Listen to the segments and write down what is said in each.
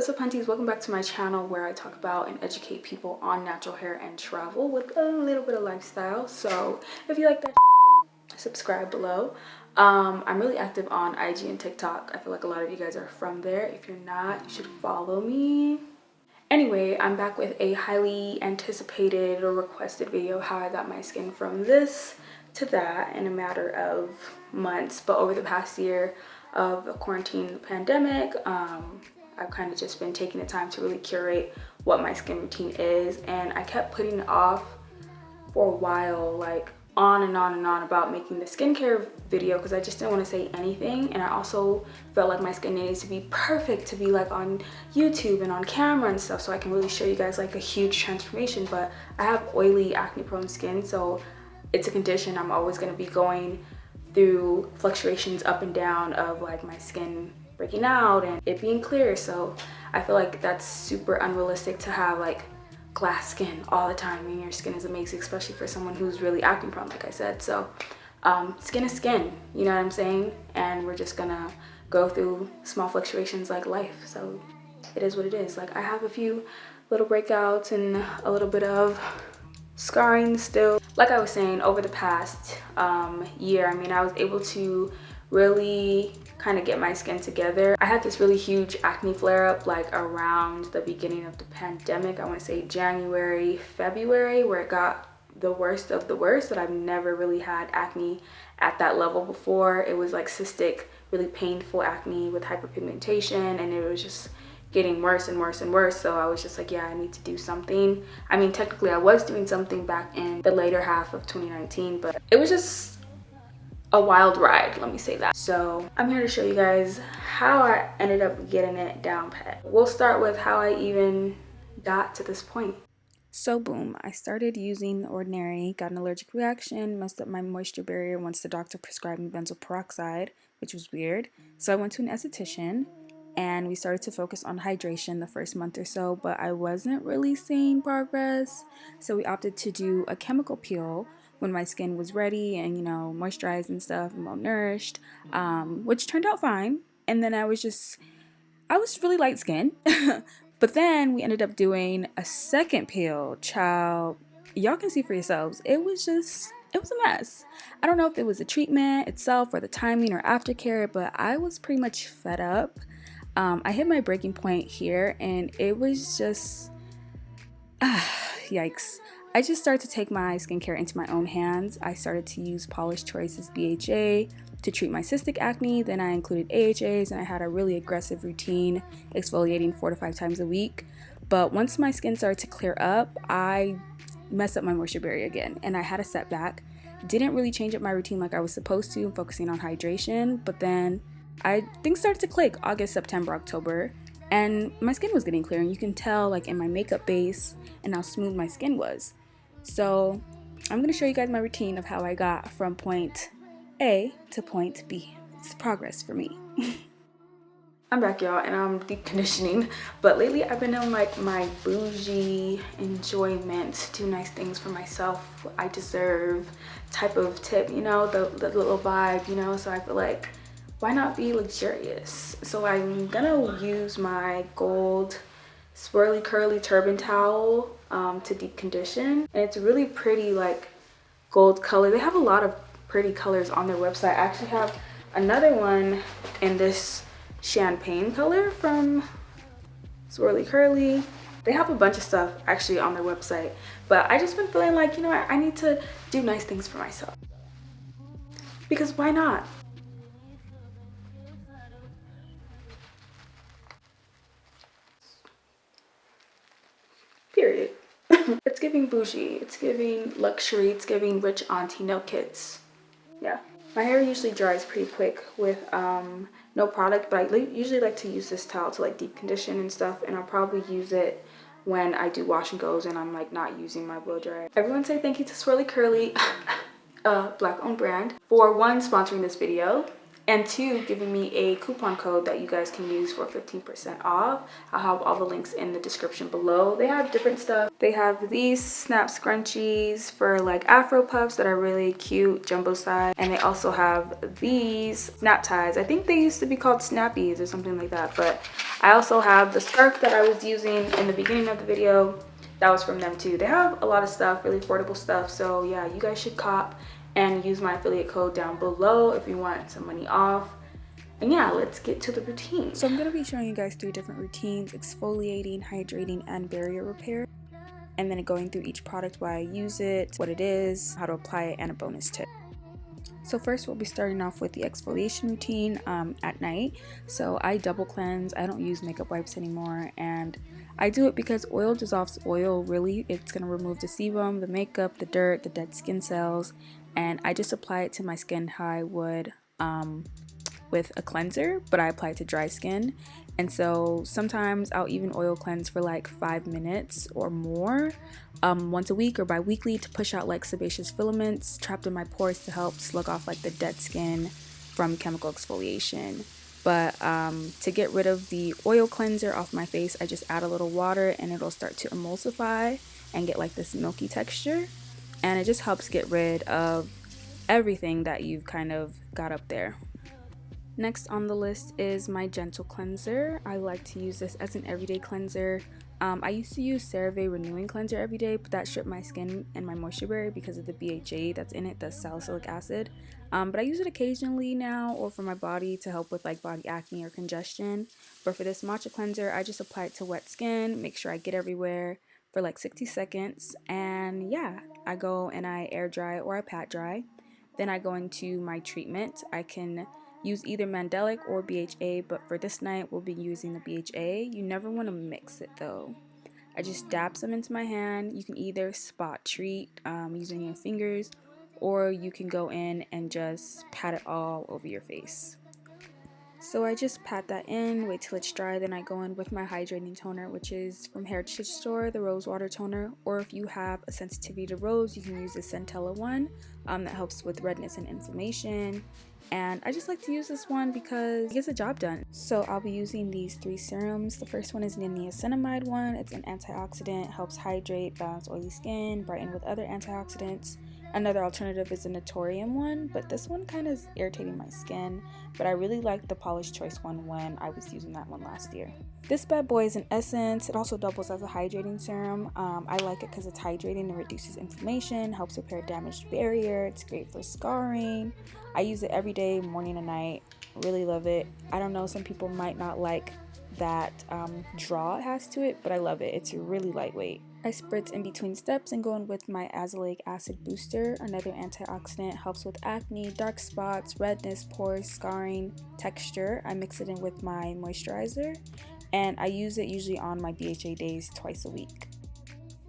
What's up, hunties? Welcome back to my channel where I talk about and educate people on natural hair and travel with a little bit of lifestyle. So if you like that, subscribe below. I'm really active on IG and TikTok. I feel like a lot of you guys are from there. If you're not, you should follow me. Anyway, I'm back with a highly anticipated or requested video, how I got my skin from this to that in a matter of months. But over the past year of the quarantine, the pandemic, I've kind of just been taking the time to really curate what my skin routine is, and I kept putting it off for a while, like on and on and on about making the skincare video because I just didn't want to say anything, and I also felt like my skin needs to be perfect to be like on YouTube and on camera and stuff, so I can really show you guys like a huge transformation. But I have oily, acne prone skin, so it's a condition I'm always going to be going through fluctuations up and down of like my skin breaking out and it being clear. So I feel like that's super unrealistic to have like glass skin all the time. I mean, your skin is amazing, especially for someone who's really acne prone, like I said. So skin is skin, you know what I'm saying? And we're just gonna go through small fluctuations like life. So it is what it is. Like I have a few little breakouts and a little bit of scarring still. Like I was saying, over the past year, I mean, I was able to really kind of get my skin together. I had this really huge acne flare-up like around the beginning of the pandemic. I want to say January, February, where it got the worst of the worst. That I've never really had acne at that level before. It was like cystic, really painful acne with hyperpigmentation, and it was just getting worse and worse and worse. So I was just like, yeah, I need to do something. I mean, technically I was doing something back in the later half of 2019, but it was just a wild ride, let me say that. So I'm here to show you guys how I ended up getting it down pat. We'll start with how I even got to this point. So boom, I started using The Ordinary, got an allergic reaction, messed up my moisture barrier once the doctor prescribed me benzoyl peroxide, which was weird. So I went to an esthetician and we started to focus on hydration the first month or so, but I wasn't really seeing progress. So we opted to do a chemical peel when my skin was ready and, you know, moisturized and stuff and well-nourished, which turned out fine. And then I was really light skinned. But then we ended up doing a second peel. Child, y'all can see for yourselves. It was a mess. I don't know if it was the treatment itself or the timing or aftercare, but I was pretty much fed up. I hit my breaking point here and it was just, yikes. I just started to take my skincare into my own hands. I started to use Polish Choice's BHA to treat my cystic acne. Then I included AHAs and I had a really aggressive routine, exfoliating 4 to 5 times a week. But once my skin started to clear up, I messed up my moisture barrier again and I had a setback. Didn't really change up my routine like I was supposed to, focusing on hydration, but then things started to click August, September, October, and my skin was getting clear, and you can tell like in my makeup base and how smooth my skin was. So I'm going to show you guys my routine of how I got from point A to point B. It's progress for me. I'm back, y'all, and I'm deep conditioning, but lately I've been on like my bougie enjoyment, do nice things for myself, I deserve type of tip, you know, the little vibe, you know. So I feel like, why not be luxurious? So I'm gonna use my gold Swirly Curly turban towel to deep condition, and it's really pretty, like gold color. They have a lot of pretty colors on their website. I actually have another one in this champagne color from Swirly Curly. They have a bunch of stuff actually on their website, but I just been feeling like, you know what, I need to do nice things for myself, because why not? Period. It's giving bougie, it's giving luxury, it's giving rich auntie, no kids. Yeah, my hair usually dries pretty quick with no product, but I usually like to use this towel to like deep condition and stuff, and I'll probably use it when I do wash and goes and I'm like not using my blow dryer. Everyone say thank you to Swirly Curly, a black owned brand, for 1, sponsoring this video, and 2, giving me a coupon code that you guys can use for 15% off. I'll have all the links in the description below. They have different stuff. They have these snap scrunchies for like afro puffs that are really cute, jumbo size, and they also have these snap ties. I think they used to be called snappies or something like that, but I also have the scarf that I was using in the beginning of the video. That was from them too. They have a lot of stuff, really affordable stuff. So yeah, you guys should cop and use my affiliate code down below if you want some money off. And yeah, let's get to the routine. So I'm going to be showing you guys 3 different routines: exfoliating, hydrating, and barrier repair. And then going through each product, why I use it, what it is, how to apply it, and a bonus tip. So first we'll be starting off with the exfoliation routine at night. So I double cleanse. I don't use makeup wipes anymore, and I do it because oil dissolves oil. Really, it's going to remove the sebum, the makeup, the dirt, the dead skin cells, and I just apply it to my skin how I would with a cleanser, but I apply it to dry skin. And so sometimes I'll even oil cleanse for like 5 minutes or more once a week or bi-weekly to push out like sebaceous filaments trapped in my pores to help slug off like the dead skin from chemical exfoliation. But to get rid of the oil cleanser off my face, I just add a little water and it'll start to emulsify and get like this milky texture, and it just helps get rid of everything that you've kind of got up there. Next on the list is my gentle cleanser. I like to use this as an everyday cleanser. I used to use CeraVe Renewing Cleanser every day, but that stripped my skin and my moisture barrier because of the BHA that's in it, the salicylic acid. But I use it occasionally now or for my body to help with like body acne or congestion. But for this matcha cleanser, I just apply it to wet skin, make sure I get everywhere for like 60 seconds. And yeah, I go and I air dry or I pat dry. Then I go into my treatment. I can use either Mandelic or BHA, but for this night we'll be using the BHA. You never want to mix it though. I just dab some into my hand. You can either spot treat using your fingers, or you can go in and just pat it all over your face. So I just pat that in, wait till it's dry, then I go in with my hydrating toner, which is from Heritage Store, the Rose Water Toner, or if you have a sensitivity to rose, you can use the Centella one that helps with redness and inflammation. And I just like to use this one because it gets the job done. So I'll be using these 3 serums. The first one is the niacinamide one. It's an antioxidant, helps hydrate, balance oily skin, brighten with other antioxidants. Another alternative is the Naturium one, but this one kind of is irritating my skin, but I really liked the Polish Choice one when I was using that one last year. This bad boy is an essence. It also doubles as a hydrating serum. I like it because it's hydrating and reduces inflammation, helps repair damaged barrier. It's great for scarring. I use it every day, morning and night. Really love it. I don't know, some people might not like that draw it has to it, but I love it. It's really lightweight. I spritz in between steps and go in with my azelaic acid booster, another antioxidant, helps with acne, dark spots, redness, pores, scarring, texture. I mix it in with my moisturizer, and I use it usually on my BHA days twice a week.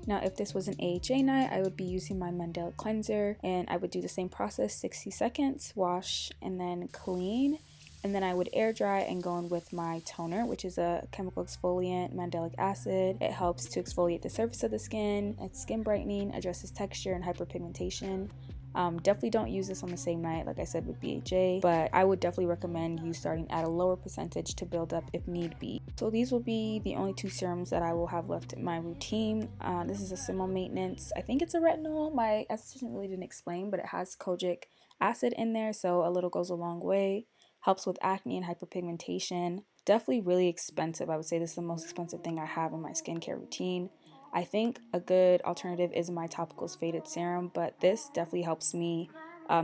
Now, if this was an AHA night, I would be using my Mandelic cleanser, and I would do the same process, 60 seconds, wash, and then clean. And then I would air dry and go in with my toner, which is a chemical exfoliant, mandelic acid. It helps to exfoliate the surface of the skin. It's skin brightening, addresses texture and hyperpigmentation. Definitely don't use this on the same night, like I said, with BHA, but I would definitely recommend you starting at a lower percentage to build up if need be. So these will be the only 2 serums that I will have left in my routine. This is a simple maintenance. I think it's a retinol. My esthetician really didn't explain, but it has kojic acid in there, so a little goes a long way. Helps with acne and hyperpigmentation. Definitely really expensive. I would say this is the most expensive thing I have in my skincare routine. I think a good alternative is my Topicals Faded Serum, but this definitely helps me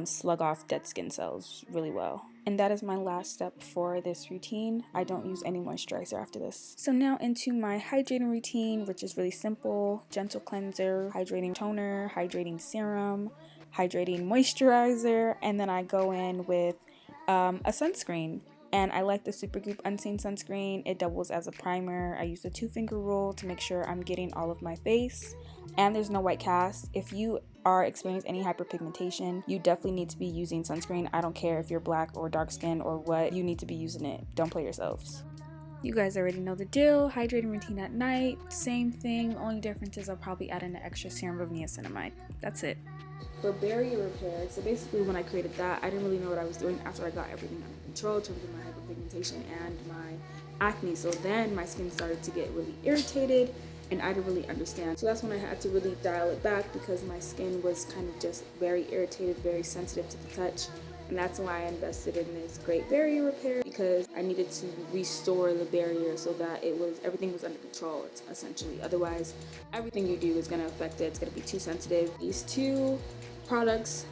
slug off dead skin cells really well. And that is my last step for this routine. I don't use any moisturizer after this. So now into my hydrating routine, which is really simple. Gentle cleanser, hydrating toner, hydrating serum, hydrating moisturizer, and then I go in with a sunscreen. And I like the Supergoop Unseen Sunscreen. It doubles as a primer. I use the 2-finger rule to make sure I'm getting all of my face. And there's no white cast. If you are experiencing any hyperpigmentation, you definitely need to be using sunscreen. I don't care if you're black or dark skin or what, you need to be using it. Don't play yourselves. You guys already know the deal. Hydrating routine at night, same thing. Only difference is I'll probably add in an extra serum of niacinamide. That's it. For barrier repair, so basically when I created that, I didn't really know what I was doing after I got everything under control in terms of my hyperpigmentation and my acne. So then my skin started to get really irritated and I didn't really understand. So that's when I had to really dial it back because my skin was kind of just very irritated, very sensitive to the touch. And that's why I invested in this Great Barrier Repair, because I needed to restore the barrier so that everything was under control, essentially. Otherwise, everything you do is going to affect it. It's going to be too sensitive. These two products,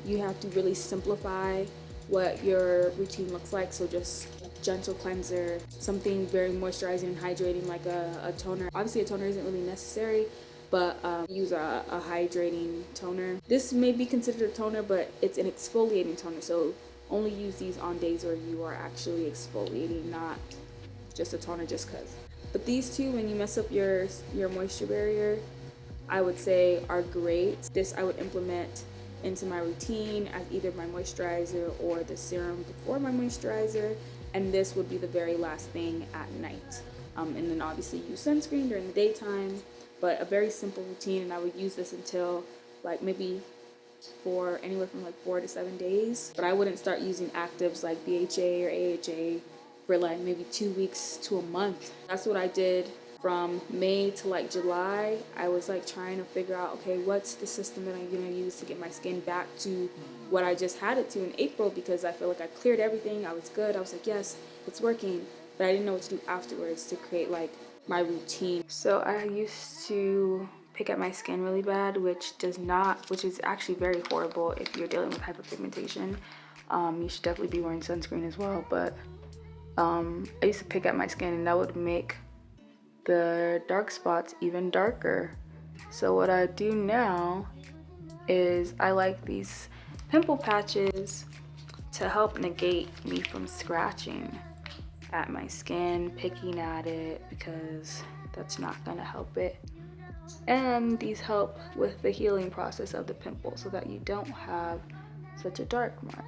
you have to really simplify what your routine looks like. So just a gentle cleanser, something very moisturizing and hydrating like a toner. Obviously a toner isn't really necessary, but use a hydrating toner. This may be considered a toner, but it's an exfoliating toner, so only use these on days where you are actually exfoliating, not just a toner just because. But these two, when you mess up your moisture barrier, I would say are great. This I would implement into my routine as either my moisturizer or the serum before my moisturizer, and this would be the very last thing at night. And then obviously use sunscreen during the daytime, but a very simple routine, and I would use this until like maybe for anywhere from like 4 to 7 days. But I wouldn't start using actives like BHA or AHA for like maybe 2 weeks to a month. That's what I did from May to like July. I was like trying to figure out, okay, what's the system that I'm gonna use to get my skin back to what I just had it to in April, because I feel like I cleared everything. I was good. I was like, yes, it's working. But I didn't know what to do afterwards to create like my routine. So I used to pick at my skin really bad, which is actually very horrible if you're dealing with hyperpigmentation. You should definitely be wearing sunscreen as well. But I used to pick at my skin, and that would make the dark spots even darker. So what I do now is I like these pimple patches to help negate me from scratching at my skin, picking at it, because that's not gonna help it. And these help with the healing process of the pimple so that you don't have such a dark mark.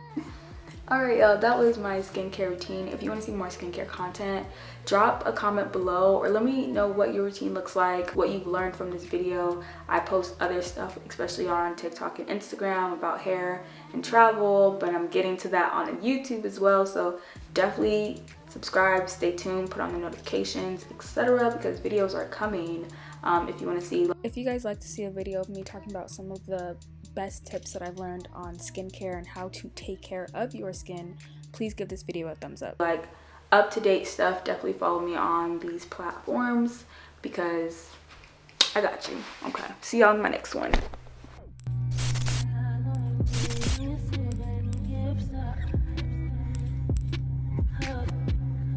Alright y'all, that was my skincare routine. If you want to see more skincare content, drop a comment below or let me know what your routine looks like, what you've learned from this video. I post other stuff, especially on TikTok and Instagram, about hair and travel, but I'm getting to that on YouTube as well. So definitely subscribe, stay tuned, put on the notifications, etc., because videos are coming. If you want to see. If you guys like to see a video of me talking about some of the best tips that I've learned on skincare and how to take care of your skin, please give this video a thumbs up. Like up-to-date stuff, definitely follow me on these platforms because I got you. Okay, see y'all in my next one.